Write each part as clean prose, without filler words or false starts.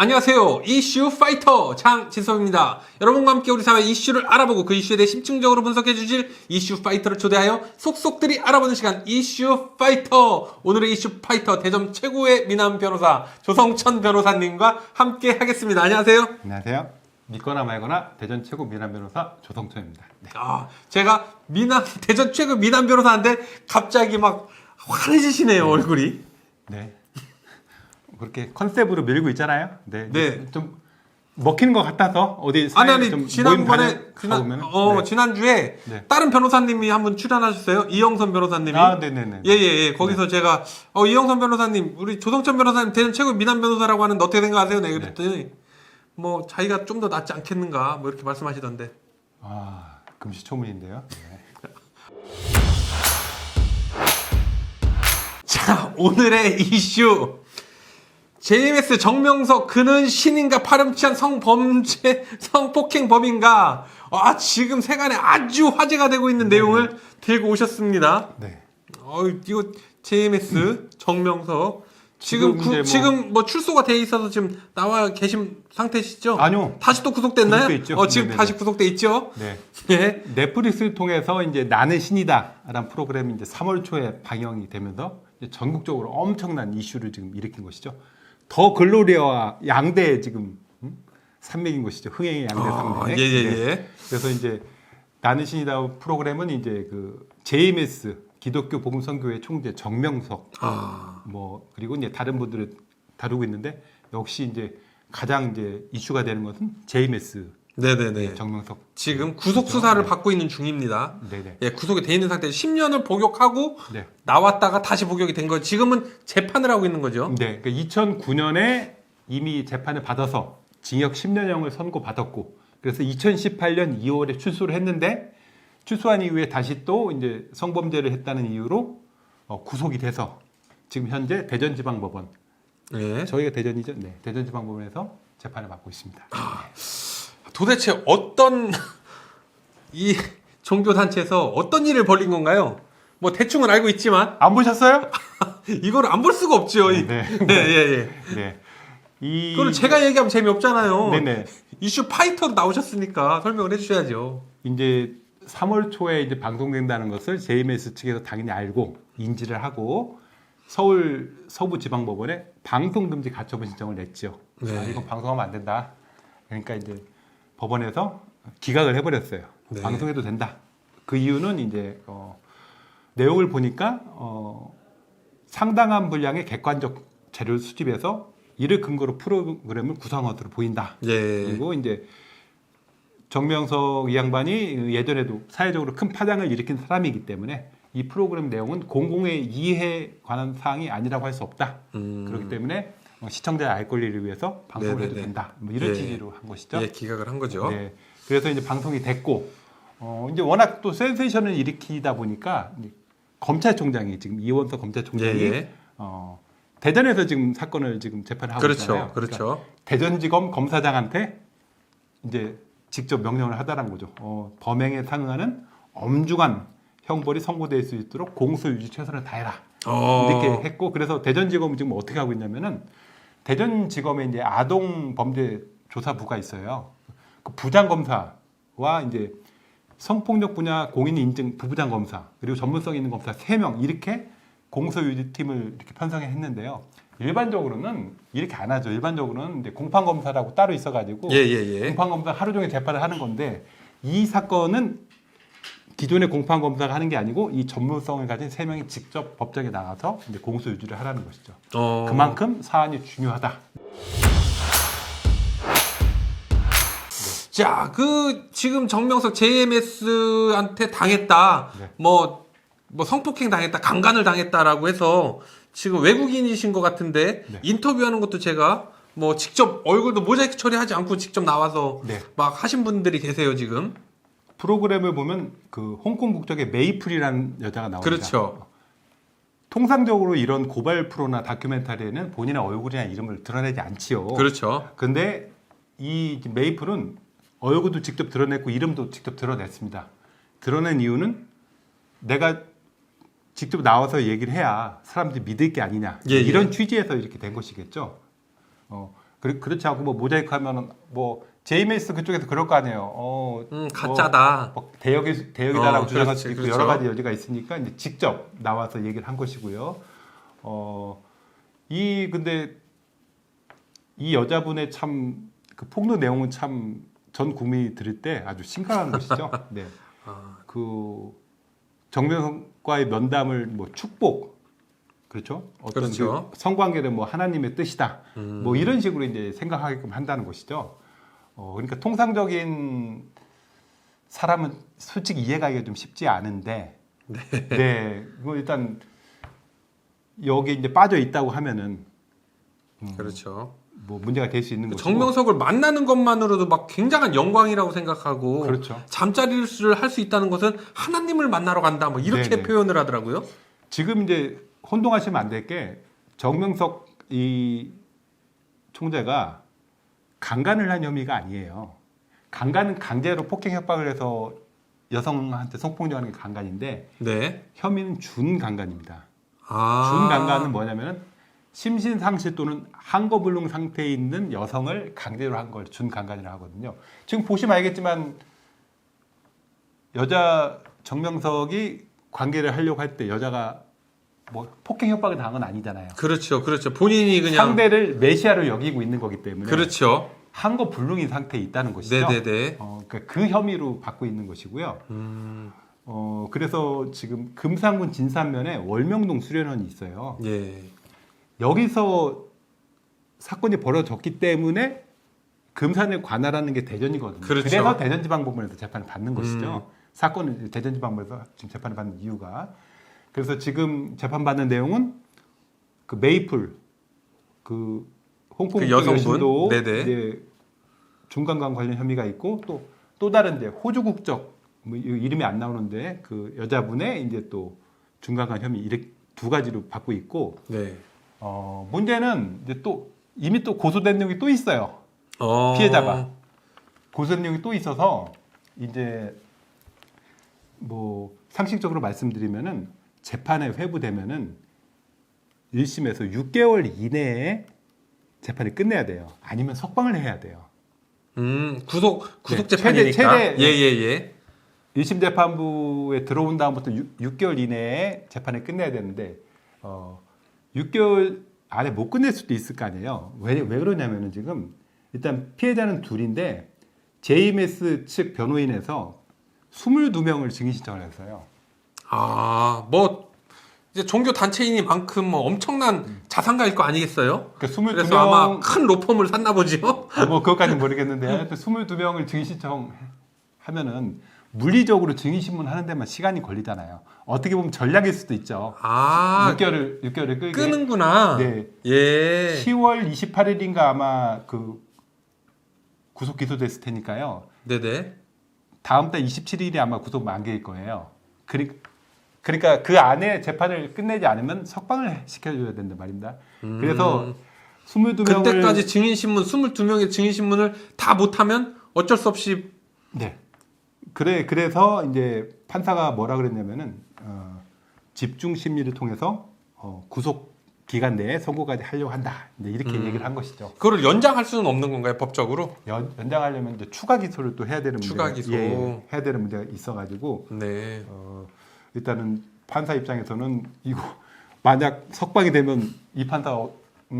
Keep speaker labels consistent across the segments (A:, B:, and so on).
A: 안녕하세요. 이슈 파이터 장진섭입니다. 여러분과 함께 우리 사회 이슈를 알아보고 그 이슈에 대해 심층적으로 분석해 주실 이슈 파이터를 초대하여 속속들이 알아보는 시간 이슈 파이터. 오늘의 이슈 파이터 대전 최고의 미남 변호사 조성천 변호사님과 함께 하겠습니다. 안녕하세요.
B: 안녕하세요. 믿거나 말거나 대전 최고 미남 변호사 조성천입니다. 네.
A: 제가 대전 최고 미남 변호사인데 갑자기 막 환해지시네요, 얼굴이.
B: 네. 그렇게 컨셉으로 밀고 있잖아요. 네.
A: 네.
B: 좀 먹히는 것 같아서 어디 사회 좀
A: 지난번에
B: 네.
A: 지난주에
B: 네.
A: 다른 변호사님이 한분 출연하셨어요. 이영선 변호사님이.
B: 네네네.
A: 예. 거기서 제가 이영선 변호사님, 우리 조성천 변호사님 대전 최고 미남 변호사라고 하는데 어떻게 생각하세요? 네. 그랬더니 뭐 자기가 좀 더 낫지 않겠는가 뭐 이렇게 말씀하시던데.
B: 금시초문인데요. 네.
A: 자, 오늘의 이슈. JMS 정명석 그는 신인가 파렴치한 성범죄 성폭행 범인가 지금 세간에 아주 화제가 되고 있는 내용을 들고 오셨습니다.
B: 네.
A: 이거 JMS 정명석 지금 출소가 돼 있어서 지금 나와 계신 상태시죠?
B: 아니요.
A: 다시 또 구속됐나요?
B: 구속돼 있죠.
A: 지금
B: 네네네.
A: 다시 구속돼 있죠?
B: 네.
A: 네.
B: 넷플릭스를 통해서 이제 나는 신이다라는 프로그램이 이제 3월 초에 방영이 되면서 이제 전국적으로 엄청난 이슈를 지금 일으킨 것이죠. 더 글로리아와 양대 지금 산맥인 것이죠. 흥행의 양대 산맥.
A: 예.
B: 네. 그래서 이제 나는 신이다 프로그램은 이제 그 JMS 기독교 복음선교회 총재 정명석 그리고 이제 다른 분들을 다루고 있는데 역시 이제 가장 이제 이슈가 되는 것은 JMS.
A: 네네네.
B: 정명석
A: 지금 구속 수사를 받고 있는 중입니다.
B: 네네.
A: 예, 구속이 돼 있는 상태에서 10년을 복역하고
B: 네.
A: 나왔다가 다시 복역이 된 거예요. 지금은 재판을 하고 있는 거죠.
B: 네. 그러니까 2009년에 이미 재판을 받아서 징역 10년형을 선고받았고 그래서 2018년 2월에 출소를 했는데 출소한 이후에 다시 또 이제 성범죄를 했다는 이유로 구속이 돼서 지금 현재 대전지방법원 저희가 대전이죠. 네. 대전지방법원에서 재판을 받고 있습니다.
A: 도대체 어떤 이 종교단체에서 어떤 일을 벌린 건가요? 뭐 대충은 알고 있지만
B: 안 보셨어요?
A: 이걸 안 볼 수가 없죠.
B: 네.
A: 네. 그걸 제가 얘기하면 재미없잖아요.
B: 네네.
A: 이슈 파이터로 나오셨으니까 설명을 해주셔야죠.
B: 이제 3월 초에 이제 방송된다는 것을 JMS 측에서 당연히 알고 인지를 하고 서울 서부지방법원에 방송금지 가처분 신청을 냈죠.
A: 네.
B: 이건 방송하면 안 된다. 그러니까 이제 법원에서 기각을 해버렸어요.
A: 네.
B: 방송해도 된다. 그 이유는 이제 내용을 보니까 상당한 분량의 객관적 자료를 수집해서 이를 근거로 프로그램을 구성한 것으로 보인다.
A: 예.
B: 그리고 이제 정명석 이 양반이 예전에도 사회적으로 큰 파장을 일으킨 사람이기 때문에 이 프로그램 내용은 공공의 이해에 관한 사항이 아니라고 할 수 없다. 그렇기 때문에 시청자의 알 권리를 위해서 방송을 해도 된다. 뭐 이런 취지로 한 것이죠.
A: 예, 기각을 한 거죠.
B: 네. 그래서 이제 방송이 됐고 이제 워낙 또 센세이션을 일으키다 보니까 이제 검찰총장이 지금 이원석 검찰총장이 대전에서 지금 사건을 지금 재판을 하고 있잖아요.
A: 그렇죠.
B: 그러니까 대전지검 검사장한테 이제 직접 명령을 하다란 거죠. 범행에 상응하는 엄중한 형벌이 선고될 수 있도록 공소 유지 최선을 다해라. 이렇게 했고 그래서 대전지검은 지금 어떻게 하고 있냐면은 대전지검에 이제 아동 범죄 조사부가 있어요. 그 부장 검사와 이제 성폭력 분야 공인 인증 부부장 검사 그리고 전문성 있는 검사 3명 이렇게 공소유지팀을 이렇게 편성했는데요. 일반적으로는 이렇게 안 하죠. 일반적으로는 이제 공판 검사라고 따로 있어가지고 공판 검사 하루 종일 재판을 하는 건데 이 사건은 기존의 공판 검사가 하는 게 아니고 이 전문성을 가진 3명이 직접 법정에 나가서 이제 공소 유지를 하라는 것이죠. 그만큼 사안이 중요하다.
A: 자, 지금 정명석 JMS한테 당했다.
B: 네.
A: 뭐 성폭행 당했다, 강간을 당했다라고 해서 지금 외국인이신 것 같은데 인터뷰하는 것도 제가 뭐 직접 얼굴도 모자이크 처리하지 않고 직접 나와서 막 하신 분들이 계세요 지금.
B: 프로그램을 보면 그 홍콩 국적의 메이플이라는 여자가 나옵니다.
A: 그렇죠.
B: 통상적으로 이런 고발 프로나 다큐멘터리에는 본인의 얼굴이나 이름을 드러내지 않지요.
A: 그렇죠.
B: 근데 이 메이플은 얼굴도 직접 드러냈고 이름도 직접 드러냈습니다. 드러낸 이유는 내가 직접 나와서 얘기를 해야 사람들이 믿을 게 아니냐 이런 취지에서 이렇게 된 것이겠죠. 그렇지 않고 뭐 모자이크 하면은 뭐 JMS 그쪽에서 그럴 거 아니에요.
A: 가짜다.
B: 뭐 대역이다라고 주장할 수도 있고
A: 그렇죠.
B: 여러 가지 여지가 있으니까 이제 직접 나와서 얘기를 한 것이고요. 근데 이 여자분의 참 그 폭로 내용은 참 전 국민이 들을 때 아주 심각한 것이죠. 네. 그 정명과의 면담을 뭐 축복, 그렇죠? 어떤
A: 그렇죠.
B: 그 성관계는 뭐 하나님의 뜻이다. 뭐 이런 식으로 이제 생각하게끔 한다는 것이죠. 그러니까 통상적인 사람은 솔직히 이해가기가 좀 쉽지 않은데, 네, 뭐 일단 여기 이제 빠져 있다고 하면은
A: 그렇죠.
B: 뭐 문제가 될 수 있는 거죠.
A: 정명석을 만나는 것만으로도 막 굉장한 영광이라고 생각하고
B: 그렇죠.
A: 잠자리를 할 수 있다는 것은 하나님을 만나러 간다 뭐 이렇게
B: 네네.
A: 표현을 하더라고요.
B: 지금 이제 혼동하시면 안 될 게 정명석 이 총재가 강간을 한 혐의가 아니에요. 강간은 강제로 폭행 협박을 해서 여성한테 성폭력하는 게 강간인데
A: 네.
B: 혐의는 준강간입니다.
A: 아.
B: 준강간은 뭐냐면은 심신상실 또는 한거불능 상태에 있는 여성을 강제로 한 걸 준강간이라고 하거든요. 지금 보시면 알겠지만 여자 정명석이 관계를 하려고 할 때 여자가 뭐 폭행 협박을 당한 건 아니잖아요.
A: 그렇죠. 그렇죠. 본인이 그냥
B: 상대를 메시아로 여기고 있는 거기 때문에
A: 그렇죠.
B: 한거불능인 상태에 있다는 것이죠.
A: 네네네.
B: 그러니까 그 혐의로 받고 있는 것이고요. 그래서 지금 금산군 진산면에 월명동 수련원이 있어요.
A: 예.
B: 여기서 사건이 벌어졌기 때문에 금산에 관할하는 게 대전이거든요.
A: 그렇죠.
B: 그래서 대전지방법원에서 재판을 받는 것이죠. 사건은 대전지방법원에서 지금 재판을 받는 이유가. 그래서 지금 재판받는 내용은 그 메이플 그 홍콩
A: 그 여성분?
B: 여신도
A: 네네.
B: 이제 중간간 관련 혐의가 있고 또 다른 데 호주 국적 뭐 이름이 안 나오는데 그 여자분의 이제 또 중간간 혐의 이렇게 두 가지로 받고 있고
A: 네.
B: 문제는 이제 또 이미 또 고소된 내용이 또 있어요.
A: 어.
B: 피해자가 고소된 내용이 또 있어서 이제 뭐 상식적으로 말씀드리면은 재판에 회부되면은 1심에서 6개월 이내에 재판을 끝내야 돼요. 아니면 석방을 해야 돼요.
A: 구속
B: 네,
A: 재판이니까.
B: 최대
A: 예.
B: 1심 재판부에 들어온 다음부터 6개월 이내에 재판을 끝내야 되는데 6개월 안에 못 끝낼 수도 있을 거 아니에요. 왜 그러냐면은 지금 일단 피해자는 둘인데 JMS 측 변호인에서 22명을 증인 신청을 했어요.
A: 뭐 이제 종교 단체이니만큼 뭐 엄청난 자산가일 거 아니겠어요?
B: 그러니까 22명
A: 그래서 아마 큰 로펌을 샀나 보죠.
B: 뭐 그것까지는 모르겠는데 하여튼 22명을 증인 신청하면은 물리적으로 증인 신문 하는 데만 시간이 걸리잖아요. 어떻게 보면 전략일 수도 있죠. 6개월을 끌게.
A: 끄는구나.
B: 네.
A: 예.
B: 10월 28일인가 아마 그 구속 기소됐을 테니까요.
A: 네네.
B: 다음 달 27일이 아마 구속 만기일 거예요. 그러니까 그 안에 재판을 끝내지 않으면 석방을 시켜줘야 된단 말입니다. 그래서 22명을
A: 그때까지 증인신문 22명의 증인신문을 다 못하면 어쩔 수 없이
B: 네. 그래서 이제 판사가 뭐라 그랬냐면은 집중 심리를 통해서 구속 기간 내에 선고까지 하려고 한다. 이제 이렇게 얘기를 한 것이죠.
A: 그거를 연장할 수는 없는 건가요, 법적으로?
B: 연장하려면 이제 추가 기소를 또 해야 되는
A: 추가
B: 문제가
A: 기소.
B: 해야 되는 문제가 있어가지고
A: 네.
B: 일단은 판사 입장에서는 이거 만약 석방이 되면 이 판사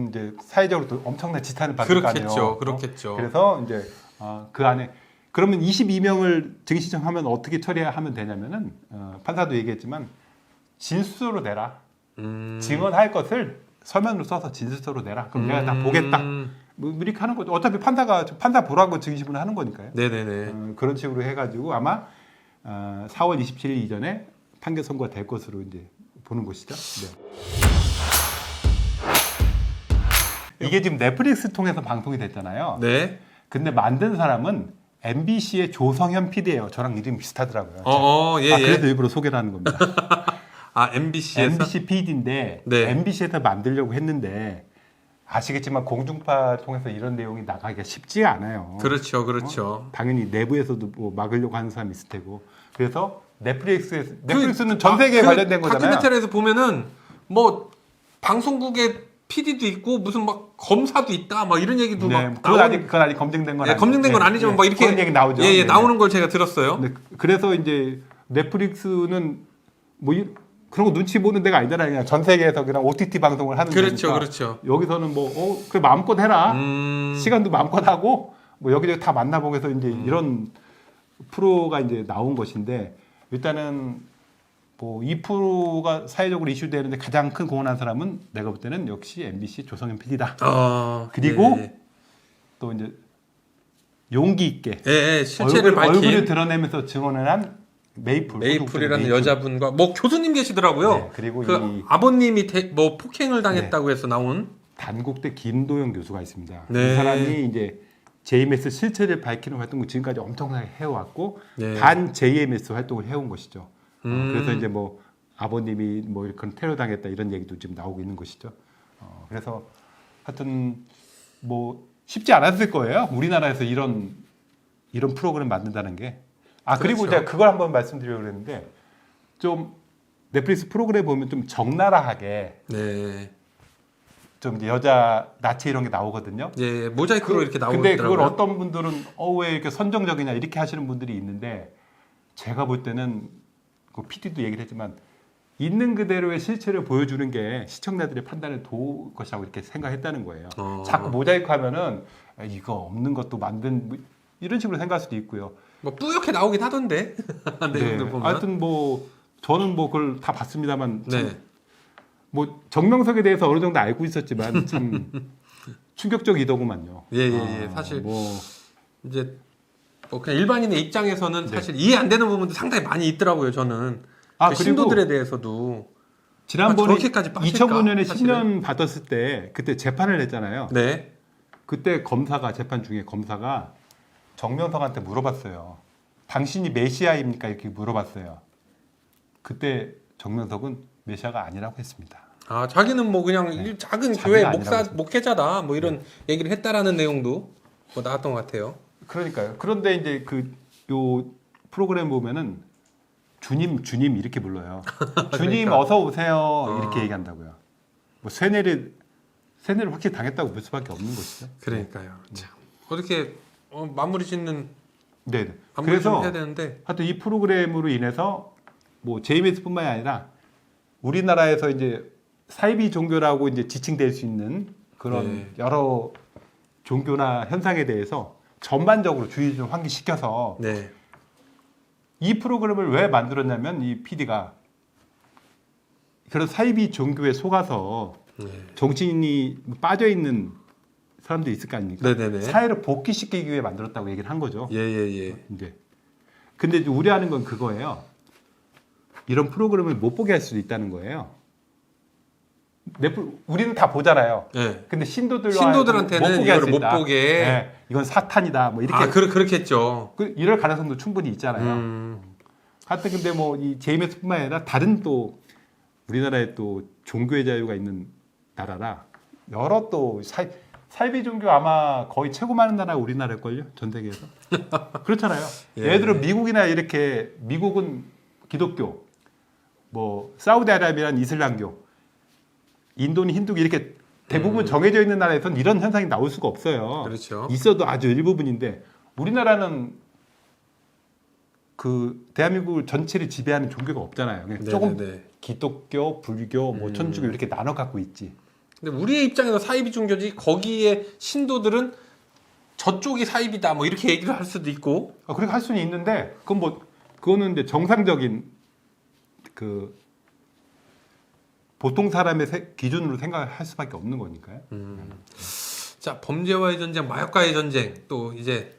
B: 이제 사회적으로 또 엄청난 지탄을 받을 거 아니에요.
A: 그렇겠죠.
B: 그래서 이제 그 안에 그러면 22명을 증인 신청하면 어떻게 처리하면 되냐면은 판사도 얘기했지만 진술서로 내라. 증언할 것을 서면으로 써서 진술서로 내라. 그럼 내가 다 보겠다. 뭐 이렇게 하는 거죠. 어차피 판사 보라고 증인 신문을 하는 거니까요.
A: 네네네.
B: 그런 식으로 해가지고 아마 4월 27일 이전에 판결 선고가 될 것으로 이제 보는 것이죠. 네. 이게 지금 넷플릭스 통해서 방송이 됐잖아요.
A: 네.
B: 근데 만든 사람은 MBC의 조성현 PD예요. 저랑 이름이 비슷하더라고요.
A: 예.
B: 그래서 일부러 소개를 하는 겁니다.
A: MBC에서?
B: MBC PD인데
A: 네.
B: MBC에서 만들려고 했는데 아시겠지만 공중파 통해서 이런 내용이 나가기가 쉽지가 않아요.
A: 그렇죠.
B: 당연히 내부에서도 뭐 막으려고 하는 사람이 있을 테고. 그래서 넷플릭스는 전 세계에 관련된 거잖아요.
A: 다큐멘터리에서 보면은 뭐 방송국의 PD도 있고 무슨 막 검사도 있다 막 이런 얘기도
B: 네,
A: 막
B: 그건 아직 검증된 건
A: 예,
B: 아니에요.
A: 검증된 건
B: 네,
A: 아니지만
B: 네,
A: 막 이렇게
B: 그런 얘기 나오죠.
A: 예,
B: 네,
A: 나오는 걸 제가 들었어요.
B: 네, 그래서 이제 넷플릭스는 뭐 그런 거 눈치 보는 데가 아니잖아요. 그냥 전 세계에서 그냥 OTT 방송을 하는
A: 그렇죠,
B: 데니까
A: 그렇죠.
B: 여기서는 뭐 그래 마음껏 해라. 시간도 마음껏 하고 뭐 여기저기 다 만나보고 해서 이제 이런 프로가 이제 나온 것인데 일단은 뭐 이 프로가 사회적으로 이슈되는데 가장 큰 공헌한 사람은 내가 볼 때는 역시 MBC 조성현 PD다. 그리고
A: 네.
B: 또 이제 용기 있게
A: 예, 실체를 밝힌
B: 얼굴을 드러내면서 증언을 한
A: 메이플이라는 여자분과 뭐 교수님 계시더라고요.
B: 네, 그리고
A: 그
B: 이
A: 아버님이 뭐 폭행을 당했다고 해서 나온
B: 단국대 김도영 교수가 있습니다.
A: 네.
B: 이 사람이 이제 JMS 실체를 밝히는 활동을 지금까지 엄청나게 해왔고
A: 네.
B: 반 JMS 활동을 해온 것이죠. 그래서 이제 뭐 아버님이 뭐 그런 테러 당했다 이런 얘기도 지금 나오고 있는 것이죠. 그래서 하여튼 뭐 쉽지 않았을 거예요. 우리나라에서 이런 프로그램 만든다는 게. 그리고
A: 그렇죠.
B: 제가 그걸 한번 말씀드리려고 그랬는데 좀 넷플릭스 프로그램 보면 좀 적나라하게
A: 네.
B: 좀 이제 여자 나체 이런 게 나오거든요.
A: 예, 모자이크로 이렇게 나오고
B: 근데
A: 있더라고요.
B: 그걸 어떤 분들은 왜 이렇게 선정적이냐 이렇게 하시는 분들이 있는데 제가 볼 때는 그 PD도 얘기를 했지만 있는 그대로의 실체를 보여주는 게 시청자들의 판단을 도울 것이라고 이렇게 생각했다는 거예요. 자꾸 모자이크 하면은 이거 없는 것도 만든 뭐 이런 식으로 생각할 수도 있고요.
A: 뭐 뿌옇게 나오긴 하던데. 내용들 보면.
B: 하여튼 뭐 저는 뭐 그걸 다 봤습니다만 참
A: 네.
B: 뭐 정명석에 대해서 어느 정도 알고 있었지만 참 충격적이더구만요.
A: 예. 사실
B: 뭐
A: 이제 뭐 그냥 일반인의 입장에서는
B: 네.
A: 사실 이해 안 되는 부분도 상당히 많이 있더라고요. 저는 그
B: 그리고
A: 신도들에 대해서도
B: 지난번에
A: 저렇게까지 빠질까?
B: 2009년에
A: 사실은?
B: 10년 받았을 때 그때 재판을 했잖아요.
A: 네.
B: 그때 재판 중에 검사가 정명석한테 물어봤어요. 당신이 메시아입니까? 이렇게 물어봤어요. 그때 정명석은 메시아가 아니라고 했습니다.
A: 자기는 뭐 그냥 작은
B: 자기가
A: 교회
B: 아니라고 했습니다.
A: 목회자다 뭐 이런 얘기를 했다라는 내용도 뭐 나왔던 것 같아요.
B: 그러니까요. 그런데 이제 요 프로그램 보면은 주님 이렇게 불러요. 주님
A: 그러니까.
B: 어서 오세요 이렇게 얘기한다고요. 뭐 세뇌를 확실히 당했다고 볼 수밖에 없는 것이죠.
A: 그러니까요. 참 어떻게 마무리 짓는
B: 네.
A: 마무리 좀
B: 그래서
A: 해야 되는데.
B: 하여튼 이 프로그램으로 인해서 뭐 JMS뿐만이 아니라 우리나라에서 이제 사이비 종교라고 이제 지칭될 수 있는 그런
A: 네.
B: 여러 종교나 현상에 대해서 전반적으로 주의 좀 환기시켜서
A: 네.
B: 이 프로그램을 왜 만들었냐면 이 PD가 그런 사이비 종교에 속아서
A: 네.
B: 정신이 빠져 있는 사람도 있을 거 아닙니까?
A: 네네네.
B: 사회를 복귀시키기 위해 만들었다고 얘기를 한 거죠.
A: 예.
B: 이제 근데 이제 우려하는 건 그거예요. 이런 프로그램을 못 보게 할 수도 있다는 거예요. 우리는 다 보잖아요.
A: 네.
B: 근데
A: 신도들한테는 이걸 못 보게.
B: 네, 이건 사탄이다. 뭐 이렇게
A: 그렇겠죠.
B: 이럴 가능성도 충분히 있잖아요. 하여튼 근데 뭐 이 JMS뿐만 아니라 다른 또 우리나라에 또 종교의 자유가 있는 나라라 여러 또 사이비 종교 아마 거의 최고 많은 나라가 우리나라일걸요? 전 세계에서. 그렇잖아요.
A: 예.
B: 예를 들어 미국이나 이렇게 미국은 기독교, 뭐 사우디아라비아는 이슬람교, 인도는 힌두교 이렇게 대부분 정해져 있는 나라에서는 이런 현상이 나올 수가 없어요.
A: 그렇죠.
B: 있어도 아주 일부분인데 우리나라는 그 대한민국 전체를 지배하는 종교가 없잖아요. 그냥 조금 기독교, 불교, 뭐 천주교 이렇게 나눠 갖고 있지.
A: 근데 우리의 입장에서 사이비 종교지 거기에 신도들은 저쪽이 사이비다 뭐 이렇게 얘기를 할 수도 있고.
B: 그렇게 할 수는 있는데 그거는 이제 정상적인 그 보통 사람의 기준으로 생각할 수밖에 없는 거니까요.
A: 자, 범죄와의 전쟁, 마약과의 전쟁, 또 이제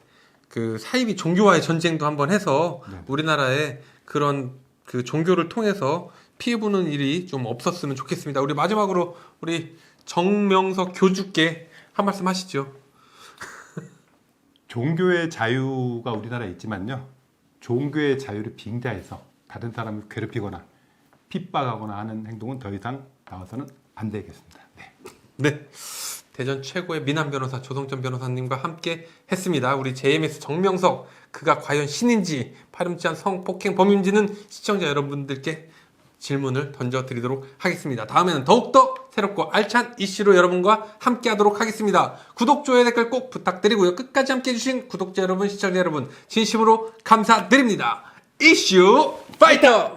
A: 그 사이비 종교와의 전쟁도 한번 해서 우리나라에 그런 그 종교를 통해서 피해보는 일이 좀 없었으면 좋겠습니다. 우리 마지막으로 우리 정명석 교주께 한 말씀 하시죠.
B: 종교의 자유가 우리나라에 있지만요. 종교의 자유를 빙자해서 다른 사람을 괴롭히거나 핍박하거나 하는 행동은 더 이상 나와서는 안 되겠습니다.
A: 네. 대전 최고의 미남 변호사 조성천 변호사님과 함께 했습니다. 우리 JMS 정명석 그가 과연 신인지 파렴치한 성폭행 범인지는 시청자 여러분들께 질문을 던져드리도록 하겠습니다. 다음에는 더욱더 새롭고 알찬 이슈로 여러분과 함께 하도록 하겠습니다. 구독, 좋아요, 댓글 꼭 부탁드리고요. 끝까지 함께 해주신 구독자 여러분, 시청자 여러분 진심으로 감사드립니다. 이슈 파이터!